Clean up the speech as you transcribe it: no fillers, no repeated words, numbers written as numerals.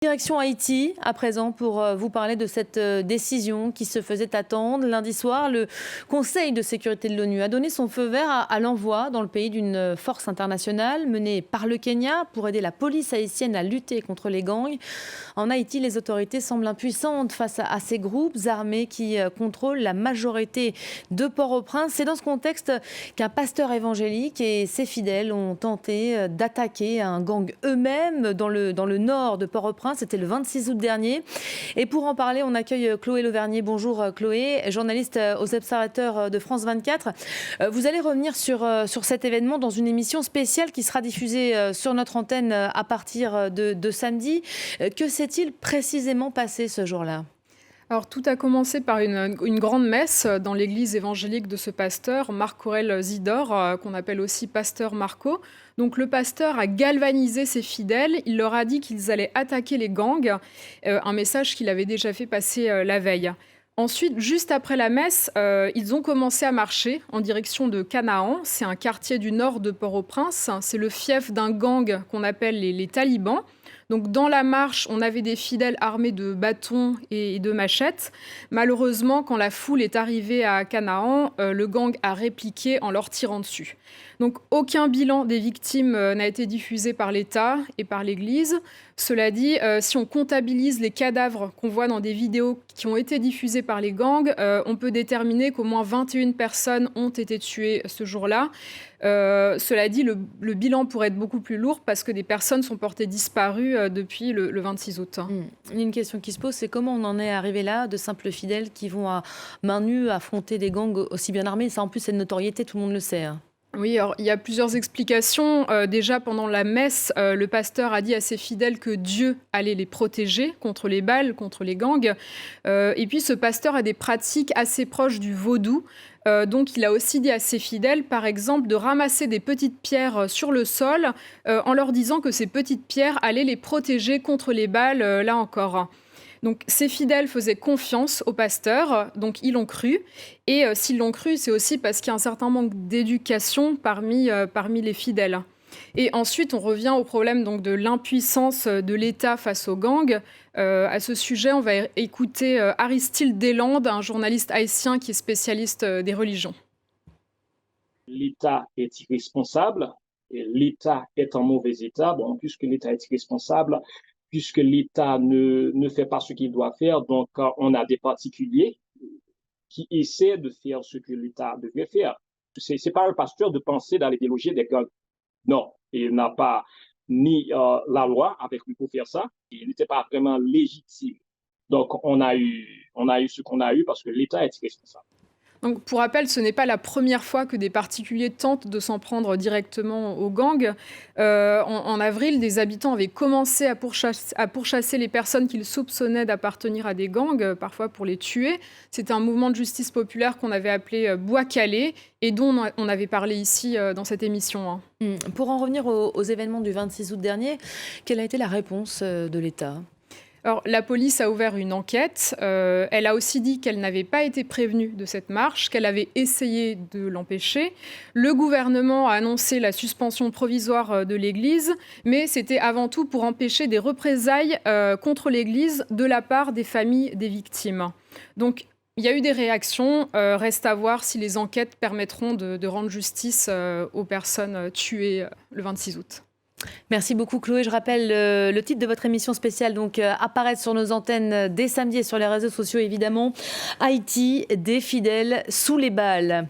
Direction Haïti, à présent, pour vous parler de cette décision qui se faisait attendre. Lundi soir, le Conseil de sécurité de l'ONU a donné son feu vert à l'envoi dans le pays d'une force internationale menée par le Kenya pour aider la police haïtienne à lutter contre les gangs. En Haïti, les autorités semblent impuissantes face à ces groupes armés qui contrôlent la majorité de Port-au-Prince. C'est dans ce contexte qu'un pasteur évangélique et ses fidèles ont tenté d'attaquer un gang eux-mêmes dans le nord de Port-au-Prince. C'était le 26 août dernier. Et pour en parler, on accueille Chloé Lauvernier. Bonjour Chloé, journaliste aux Observateurs de France 24. Vous allez revenir sur cet événement dans une émission spéciale qui sera diffusée sur notre antenne à partir de samedi. Que s'est-il précisément passé ce jour-là ? Alors, tout a commencé par une grande messe dans l'église évangélique de ce pasteur, Marc-Aurèle Zidore, qu'on appelle aussi pasteur Marco. Donc, le pasteur a galvanisé ses fidèles. Il leur a dit qu'ils allaient attaquer les gangs, un message qu'il avait déjà fait passer la veille. Ensuite, juste après la messe, ils ont commencé à marcher en direction de Canaan. C'est un quartier du nord de Port-au-Prince. C'est le fief d'un gang qu'on appelle les talibans. Donc dans la marche, on avait des fidèles armés de bâtons et de machettes. Malheureusement, quand la foule est arrivée à Canaan, le gang a répliqué en leur tirant dessus. Donc aucun bilan des victimes n'a été diffusé par l'État et par l'Église. Cela dit, si on comptabilise les cadavres qu'on voit dans des vidéos qui ont été diffusées par les gangs, on peut déterminer qu'au moins 21 personnes ont été tuées ce jour-là. Cela dit, le bilan pourrait être beaucoup plus lourd parce que des personnes sont portées disparues depuis le 26 août. Une question qui se pose, c'est comment on en est arrivé là, de simples fidèles qui vont à main nue affronter des gangs aussi bien armés. Ça, en plus, c'est de notoriété, tout le monde le sait. Oui, alors, il y a plusieurs explications. Déjà, pendant la messe, le pasteur a dit à ses fidèles que Dieu allait les protéger contre les balles, contre les gangs. Et puis, ce pasteur a des pratiques assez proches du vaudou. Donc, il a aussi dit à ses fidèles, par exemple, de ramasser des petites pierres sur le sol en leur disant que ces petites pierres allaient les protéger contre les balles, là encore. Donc, ces fidèles faisaient confiance au pasteur, donc ils l'ont cru. Et s'ils l'ont cru, c'est aussi parce qu'il y a un certain manque d'éducation parmi les fidèles. Et ensuite, on revient au problème donc, de l'impuissance de l'État face aux gangs. À ce sujet, on va écouter Aristide Deslandes, un journaliste haïtien qui est spécialiste des religions. L'État est irresponsable, et l'État est en mauvais état. Bon, puisque l'État est irresponsable, puisque l'État ne fait pas ce qu'il doit faire, donc on a des particuliers qui essaient de faire ce que l'État devrait faire. C'est pas un pasteur de penser dans les déloger des gangs. Non, il n'a pas ni la loi avec lui pour faire ça. Il n'était pas vraiment légitime. Donc on a eu ce qu'on a eu parce que l'État est irresponsable. Donc, pour rappel, ce n'est pas la première fois que des particuliers tentent de s'en prendre directement aux gangs. En avril, des habitants avaient commencé à pourchasser les personnes qu'ils soupçonnaient d'appartenir à des gangs, parfois pour les tuer. C'était un mouvement de justice populaire qu'on avait appelé Bois Calais et dont on avait parlé ici dans cette émission. Pour en revenir aux événements du 26 août dernier, quelle a été la réponse de l'État ? Alors, la police a ouvert une enquête. Elle a aussi dit qu'elle n'avait pas été prévenue de cette marche, qu'elle avait essayé de l'empêcher. Le gouvernement a annoncé la suspension provisoire de l'Église, mais c'était avant tout pour empêcher des représailles contre l'Église de la part des familles des victimes. Donc, il y a eu des réactions. Reste à voir si les enquêtes permettront de rendre justice aux personnes tuées le 26 août. Merci beaucoup Chloé. Je rappelle le titre de votre émission spéciale, donc apparaître sur nos antennes dès samedi et sur les réseaux sociaux évidemment. Haïti, des fidèles sous les balles.